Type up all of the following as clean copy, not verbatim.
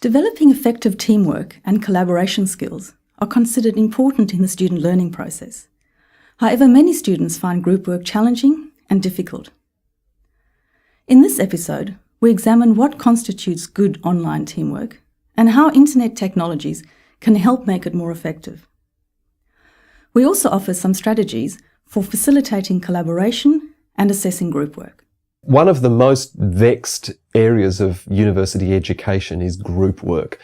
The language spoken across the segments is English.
Developing effective teamwork and collaboration skills are considered important in the student learning process. However, many students find group work challenging and difficult. In this episode, we examine what constitutes good online teamwork and how internet technologies can help make it more effective. We also offer some strategies for facilitating collaboration and assessing group work. One of the most vexed areas of university education is group work.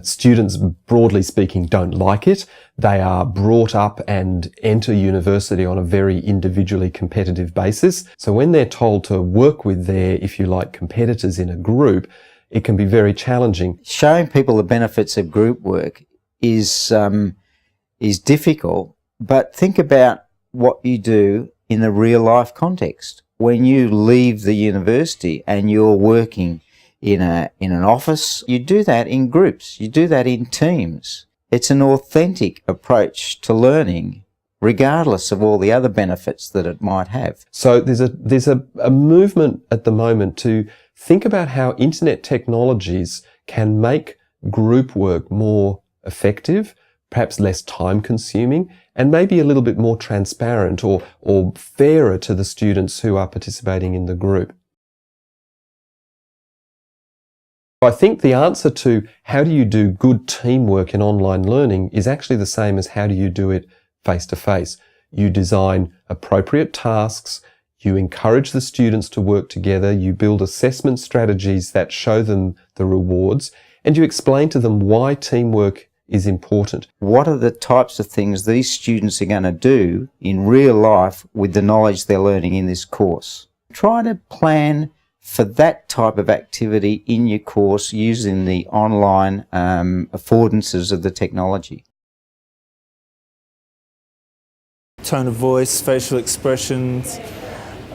Students, broadly speaking, don't like it. They are brought up and enter university on a very individually competitive basis. So when they're told to work with their, if you like, competitors in a group, it can be very challenging. Showing people the benefits of group work is difficult, but think about what you do in the real life context. When you leave the university and you're working in an office, you do that in groups, you do that in teams. It's an authentic approach to learning, regardless of all the other benefits that it might have. So there's a movement at the moment to think about how internet technologies can make group work more effective, perhaps less time consuming, and maybe a little bit more transparent or fairer to the students who are participating in the group. I think the answer to how do you do good teamwork in online learning is actually the same as how do you do it face-to-face. You design appropriate tasks, you encourage the students to work together, you build assessment strategies that show them the rewards, and you explain to them why teamwork is important. What are the types of things these students are going to do in real life with the knowledge they're learning in this course? Try to plan for that type of activity in your course using the online affordances of the technology. Tone of voice, facial expressions,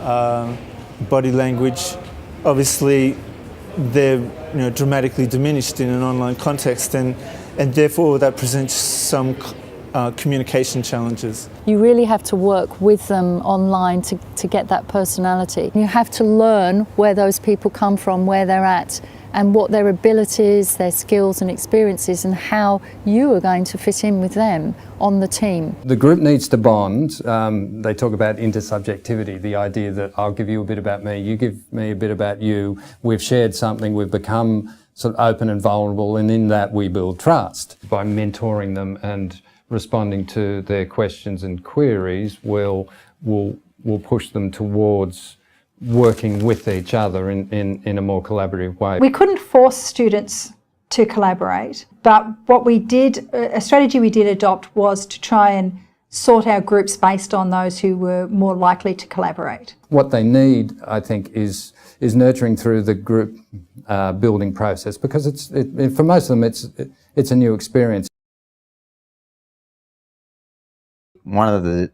body language, obviously they're dramatically diminished in an online context, and therefore that presents some communication challenges. You really have to work with them online to get that personality. You have to learn where those people come from, where they're at, and what their abilities, their skills and experiences, and how you are going to fit in with them on the team. The group needs to bond. They talk about intersubjectivity, the idea that I'll give you a bit about me, you give me a bit about you, we've shared something, we've become sort of open and vulnerable, and in that we build trust. By mentoring them and responding to their questions and queries, we'll push them towards working with each other in a more collaborative way. We couldn't force students to collaborate, but what we did, a strategy we did adopt was to try and sort our groups based on those who were more likely to collaborate. What they need, I think, is nurturing through the group building process, because for most of them it's a new experience. One of the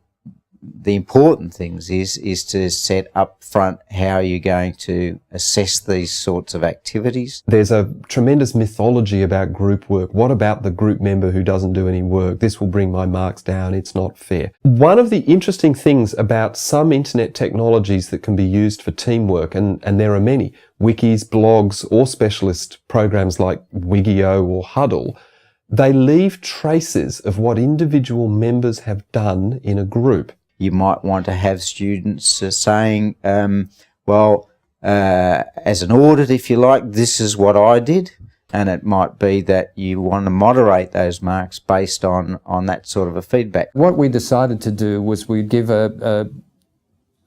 important things is to set up front how you're going to assess these sorts of activities. There's a tremendous mythology about group work. What about the group member who doesn't do any work? This will bring my marks down. It's not fair. One of the interesting things about some internet technologies that can be used for teamwork, and there are many, wikis, blogs, or specialist programs like Wigio or Huddle, they leave traces of what individual members have done in a group. You might want to have students saying, as an audit, if you like, this is what I did. And it might be that you want to moderate those marks based on that sort of a feedback. What we decided to do was we'd give a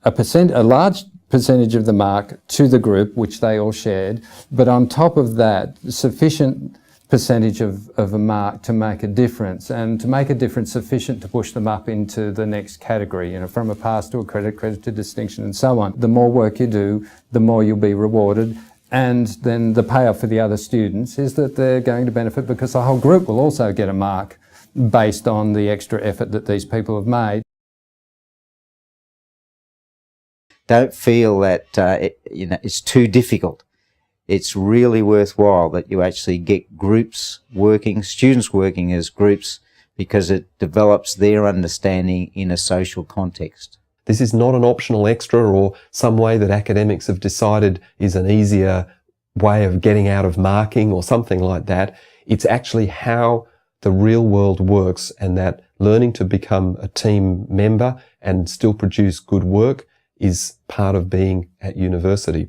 large percentage of the mark to the group, which they all shared, but on top of that, sufficient percentage of a mark to make a difference, and to make a difference sufficient to push them up into the next category, from a pass to a credit to distinction and so on. The more work you do, the more you'll be rewarded, and then the payoff for the other students is that they're going to benefit because the whole group will also get a mark based on the extra effort that these people have made. Don't feel that it's too difficult. It's really worthwhile that you actually get groups working, students working as groups, because it develops their understanding in a social context. This is not an optional extra or some way that academics have decided is an easier way of getting out of marking or something like that. It's actually how the real world works, and that learning to become a team member and still produce good work is part of being at university.